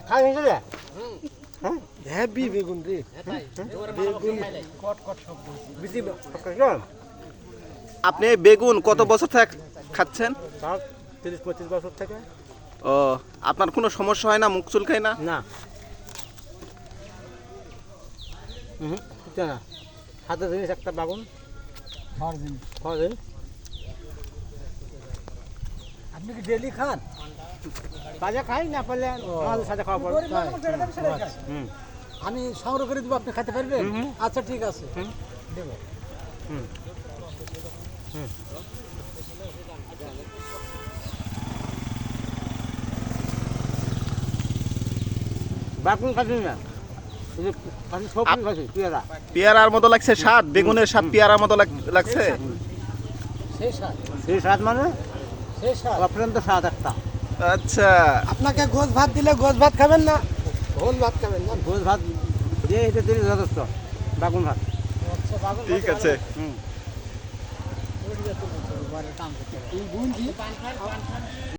খাই রে হেভি বেগুন রে বেগুন আপনি বেগুন কত বছর থেকে খাচ্ছেন? 30-35 বছর থেকে। ও, আপনার কোনো সমস্যা হয় না, মুখ চুলকায় না? না না হাতের জিনিস একটা বাগুন খাওয়া জিনিস। আপনি কি ডেলি খান? কাজে খাই না পারলে আমাদের সাথে খাওয়া পড়ে। হুম আমি সংগ্রহ করে দেবো, আপনি খেতে পারবেন? হুম। আচ্ছা ঠিক আছে, দেবো। হুম হুম বাগুন খাচ্ছি না, খাচ্ছি সবজি খাচ্ছি পেয়ারা। পেয়ারার মতো লাগছে স্বাদ, বেগুনের স্বাদ পেয়ারার মতো লাগছে। সেই স্বাদ, সেই স্বাদ মানে সেই স্বাদ। অফুরন্ত স্বাদ একটা। আচ্ছা, আপনাকে গোছ ভাত দিলে গোছ ভাত খাবেন না, ভোল ভাত খাবেন না? ভোজ ভাত দিয়ে এটা দিলে যথেষ্ট, বাগুন ভাত। আচ্ছা, বাগুন ঠিক ভাত আছে। হুম ভালো। এই গুণ কি?